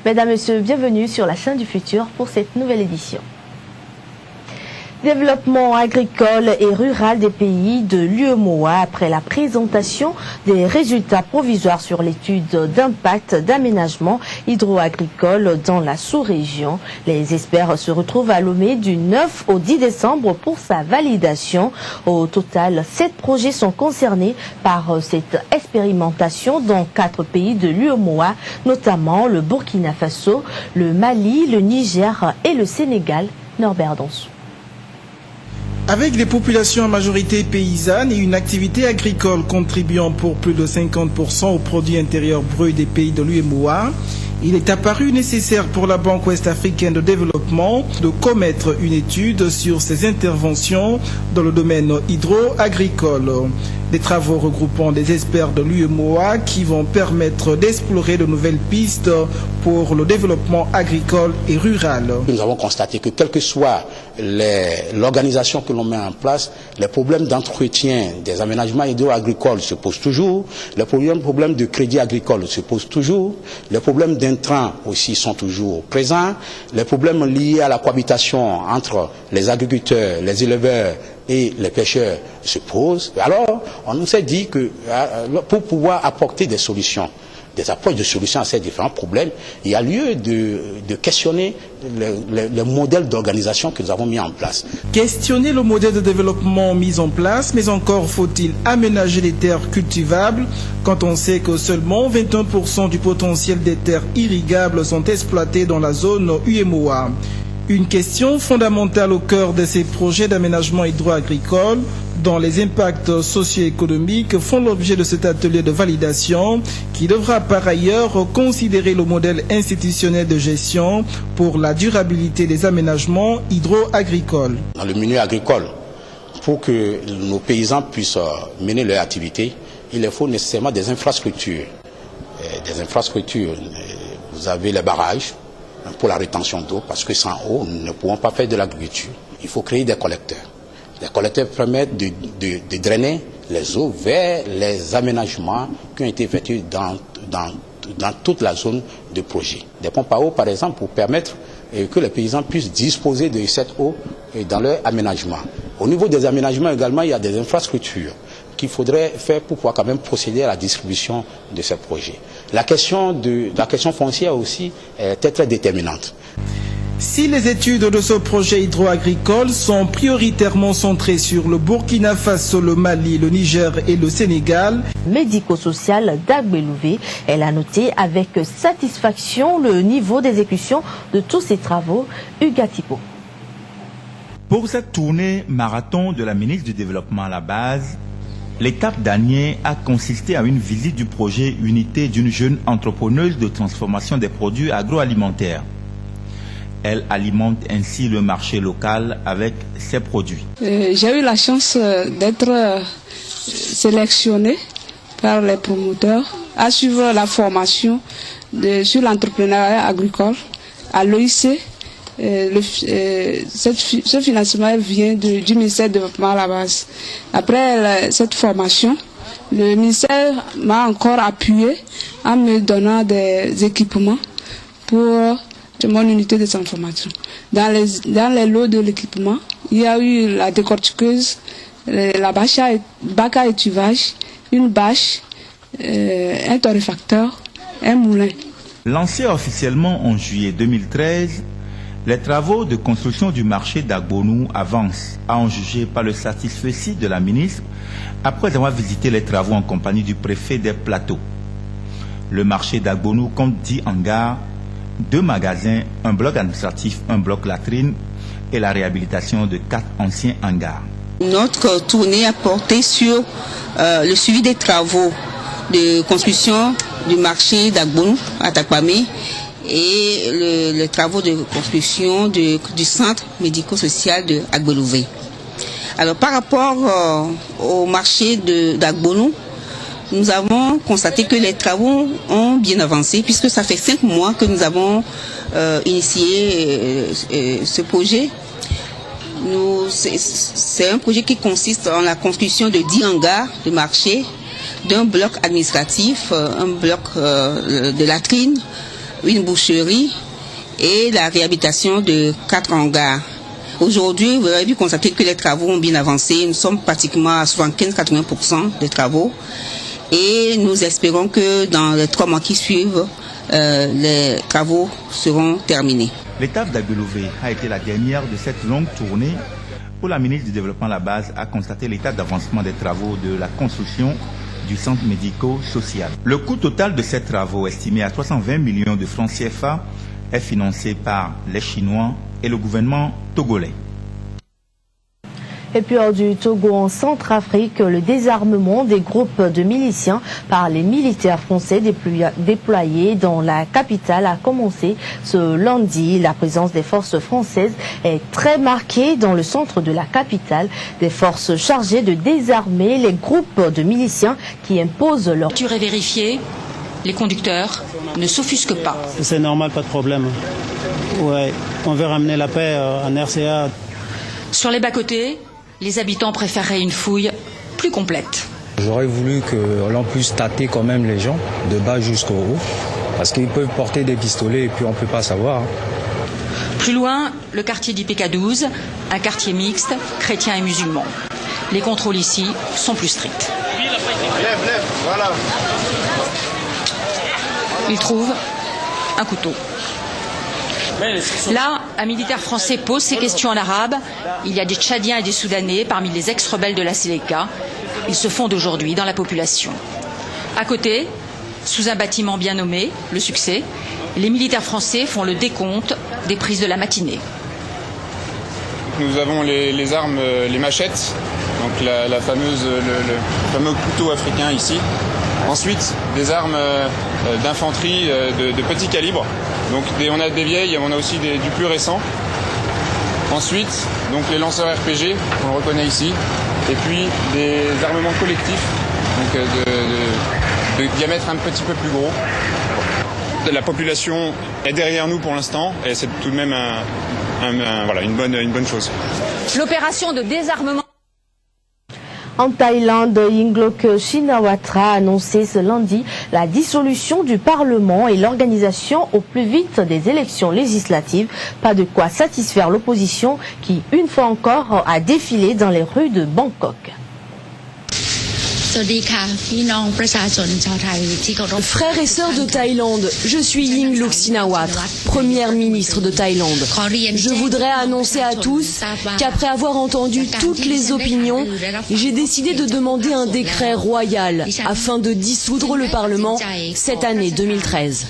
Mesdames, Messieurs, bienvenue sur la chaîne du futur pour cette nouvelle édition. Développement agricole et rural des pays de l'UEMOA après la présentation des résultats provisoires sur l'étude d'impact d'aménagement hydro-agricole dans la sous-région. Les experts se retrouvent à Lomé du 9 au 10 décembre pour sa validation. Au total, 7 projets sont concernés par cette expérimentation dans 4 pays de l'UEMOA, notamment le Burkina Faso, le Mali, le Niger et le Sénégal. Norbert Donsou. Avec des populations en majorité paysannes et une activité agricole contribuant pour plus de 50% au produit intérieur brut des pays de l'UEMOA, il est apparu nécessaire pour la Banque ouest-africaine de développement de commettre une étude sur ses interventions dans le domaine hydro-agricole. Des travaux regroupant des experts de l'UEMOA qui vont permettre d'explorer de nouvelles pistes pour le développement agricole et rural. Nous avons constaté que quelle que soit l'organisation que l'on met en place, les problèmes d'entretien des aménagements hydro-agricoles se posent toujours, les problèmes de crédit agricole se posent toujours, les problèmes d'intrants aussi sont toujours présents, les problèmes liés à la cohabitation entre les agriculteurs, les éleveurs et les pêcheurs se posent. Alors, on nous s'est dit que pour pouvoir apporter des solutions, des approches de solutions à ces différents problèmes, il y a lieu de questionner le modèle d'organisation que nous avons mis en place. Questionner le modèle de développement mis en place, mais encore faut-il aménager les terres cultivables quand on sait que seulement 21% du potentiel des terres irrigables sont exploitées dans la zone UEMOA. Une question fondamentale au cœur de ces projets d'aménagement hydro-agricole dont les impacts socio-économiques font l'objet de cet atelier de validation qui devra par ailleurs considérer le modèle institutionnel de gestion pour la durabilité des aménagements hydro-agricoles. Dans le milieu agricole, pour que nos paysans puissent mener leur activité, il leur faut nécessairement des infrastructures. Vous avez les barrages pour la rétention d'eau, parce que sans eau, nous ne pouvons pas faire de l'agriculture. Il faut créer des collecteurs. Les collecteurs permettent de drainer les eaux vers les aménagements qui ont été effectués dans toute la zone de projet. Des pompes à eau, par exemple, pour permettre que les paysans puissent disposer de cette eau dans leur aménagement. Au niveau des aménagements également, il y a des infrastructures qu'il faudrait faire pour pouvoir quand même procéder à la distribution de ces projets. La question foncière aussi est très déterminante. Si les études de ce projet hydro-agricole sont prioritairement centrées sur le Burkina Faso, le Mali, le Niger et le Sénégal, médico-social d'Agbelouvé, elle a noté avec satisfaction le niveau d'exécution de tous ces travaux. Hugues Atipo. Pour cette tournée marathon de la ministre du Développement à la base, l'étape dernière a consisté à une visite du projet Unité d'une jeune entrepreneuse de transformation des produits agroalimentaires. Elle alimente ainsi le marché local avec ses produits. J'ai eu la chance d'être sélectionnée par les promoteurs à suivre la formation sur l'entrepreneuriat agricole à l'OIC. Ce financement vient du ministère du Développement à la base. Après cette formation, le ministère m'a encore appuyé en me donnant des équipements pour mon unité de transformation. Dans les lots de l'équipement, il y a eu la décortiqueuse, la bac à étuvage, une bâche, un torréfacteur, un moulin. Lancé officiellement en juillet 2013, les travaux de construction du marché d'Agbonou avancent, à en juger par le satisfecit de la ministre, après avoir visité les travaux en compagnie du préfet des Plateaux. Le marché d'Agbonou compte 10 hangars, 2 magasins, un bloc administratif, un bloc latrine et la réhabilitation de 4 anciens hangars. Notre tournée a porté sur le suivi des travaux de construction du marché d'Agbonou à Takwame et les travaux de construction du centre médico-social de Agbelouvé. Alors par rapport au marché d'Agbonou, nous avons constaté que les travaux ont bien avancé puisque ça fait 5 mois que nous avons initié ce projet. C'est un projet qui consiste en la construction de 10 hangars de marché, d'un bloc administratif, un bloc de latrines, une boucherie et la réhabilitation de 4 hangars. Aujourd'hui, vous avez pu constater que les travaux ont bien avancé. Nous sommes pratiquement à 75-80% des travaux. Et nous espérons que dans les 3 mois qui suivent, les travaux seront terminés. L'étape d'Agbelové a été la dernière de cette longue tournée où la ministre du Développement La Base a constaté l'état d'avancement des travaux de la construction du centre médico-social. Le coût total de ces travaux, estimé à 320 millions de francs CFA, est financé par les Chinois et le gouvernement togolais. Et puis hors du Togo, en Centrafrique, le désarmement des groupes de miliciens par les militaires français déployés dans la capitale a commencé ce lundi. La présence des forces françaises est très marquée dans le centre de la capitale. Des forces chargées de désarmer les groupes de miliciens qui imposent leur... La voiture est vérifiée, les conducteurs ne s'offusquent pas. C'est normal, pas de problème. Ouais, on veut ramener la paix en RCA. Sur les bas-côtés, les habitants préféreraient une fouille plus complète. J'aurais voulu que l'on puisse tâter quand même les gens, de bas jusqu'au haut, parce qu'ils peuvent porter des pistolets et puis on ne peut pas savoir. Plus loin, le quartier d'IPK12, un quartier mixte, chrétiens et musulmans. Les contrôles ici sont plus stricts. Voilà. Ils trouvent un couteau. Là, un militaire français pose ses questions en arabe. Il y a des Tchadiens et des Soudanais parmi les ex-rebelles de la Séléka. Ils se fondent aujourd'hui dans la population. À côté, sous un bâtiment bien nommé, le Succès, les militaires français font le décompte des prises de la matinée. Nous avons les armes, les machettes, donc le fameux couteau africain ici. Ensuite, des armes d'infanterie de petit calibre. Donc on a des vieilles, on a aussi du plus récent. Ensuite, donc les lanceurs RPG, on le reconnaît ici. Et puis des armements collectifs, donc de diamètre un petit peu plus gros. La population est derrière nous pour l'instant, et c'est tout de même une bonne chose. L'opération de désarmement. En Thaïlande, Yingluck Shinawatra a annoncé ce lundi la dissolution du Parlement et l'organisation au plus vite des élections législatives. Pas de quoi satisfaire l'opposition qui, une fois encore, a défilé dans les rues de Bangkok. Frères et sœurs de Thaïlande, je suis Yingluck Shinawatra, première ministre de Thaïlande. Je voudrais annoncer à tous qu'après avoir entendu toutes les opinions, j'ai décidé de demander un décret royal afin de dissoudre le Parlement cette année 2013.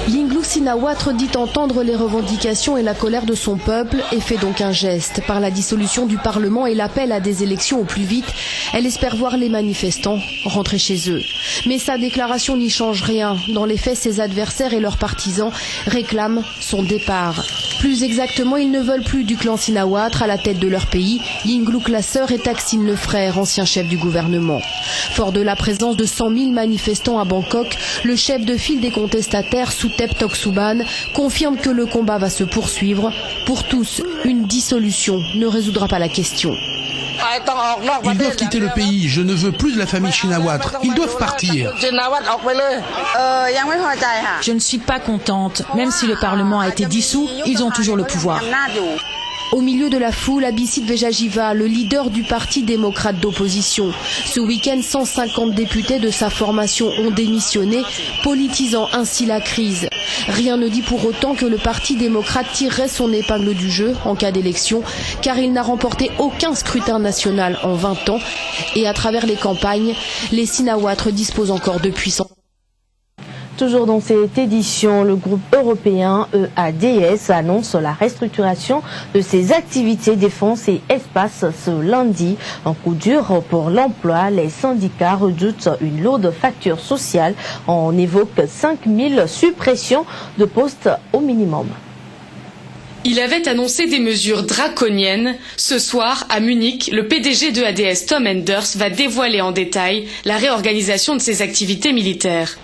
Yingluck Shinawatra dit entendre les revendications et la colère de son peuple et fait donc un geste. Par la dissolution du Parlement et l'appel à des élections au plus vite, elle espère voir les manifestants rentrer chez eux. Mais sa déclaration n'y change rien. Dans les faits, ses adversaires et leurs partisans réclament son départ. Plus exactement, ils ne veulent plus du clan Shinawatra à la tête de leur pays. Yingluck la sœur et Thaksin le frère, ancien chef du gouvernement. Fort de la présence de 100 000 manifestants à Bangkok, le chef de file des contestataires, Suthep Thaugsuban, confirme que le combat va se poursuivre. Pour tous, une dissolution ne résoudra pas la question. Ils doivent quitter le pays. Je ne veux plus de la famille Shinawatra. Ils doivent partir. Je ne suis pas contente. Même si le Parlement a été dissous, ils ont toujours le pouvoir. Au milieu de la foule, Abhisit Vejajiva, le leader du parti démocrate d'opposition. Ce week-end, 150 députés de sa formation ont démissionné, politisant ainsi la crise. Rien ne dit pour autant que le parti démocrate tirerait son épingle du jeu en cas d'élection, car il n'a remporté aucun scrutin national en 20 ans. Et à travers les campagnes, les Shinawatra disposent encore de puissance. Toujours dans cette édition, le groupe européen EADS annonce la restructuration de ses activités défense et espace ce lundi. Un coup dur pour l'emploi, les syndicats redoutent une lourde facture sociale. On évoque 5000 suppressions de postes au minimum. Il avait annoncé des mesures draconiennes. Ce soir, à Munich, le PDG de EADS, Tom Enders, va dévoiler en détail la réorganisation de ses activités militaires.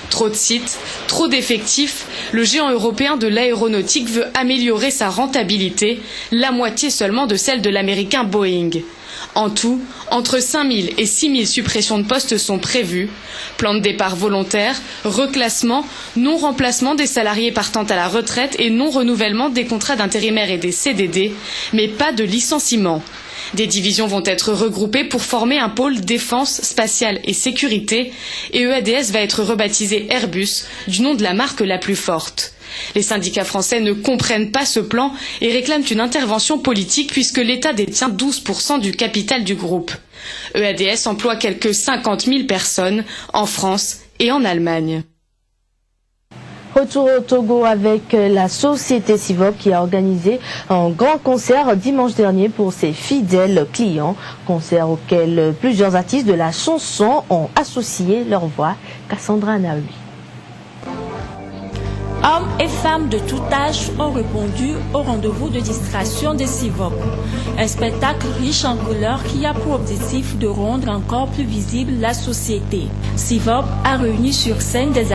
Trop de sites, trop d'effectifs, le géant européen de l'aéronautique veut améliorer sa rentabilité, la moitié seulement de celle de l'américain Boeing. En tout, entre 5 000 et 6 000 suppressions de postes sont prévues. Plan de départ volontaire, reclassement, non-remplacement des salariés partant à la retraite et non-renouvellement des contrats d'intérimaires et des CDD, mais pas de licenciement. Des divisions vont être regroupées pour former un pôle défense, spatiale et sécurité, et EADS va être rebaptisé Airbus, du nom de la marque la plus forte. Les syndicats français ne comprennent pas ce plan et réclament une intervention politique puisque l'État détient 12% du capital du groupe. EADS emploie quelques 50 000 personnes en France et en Allemagne. Retour au Togo avec la société Sivop qui a organisé un grand concert dimanche dernier pour ses fidèles clients. Concert auquel plusieurs artistes de la chanson ont associé leur voix. Cassandra Naoui. Hommes et femmes de tout âge ont répondu au rendez-vous de distraction de Sivop. Un spectacle riche en couleurs qui a pour objectif de rendre encore plus visible la société. Sivop a réuni sur scène des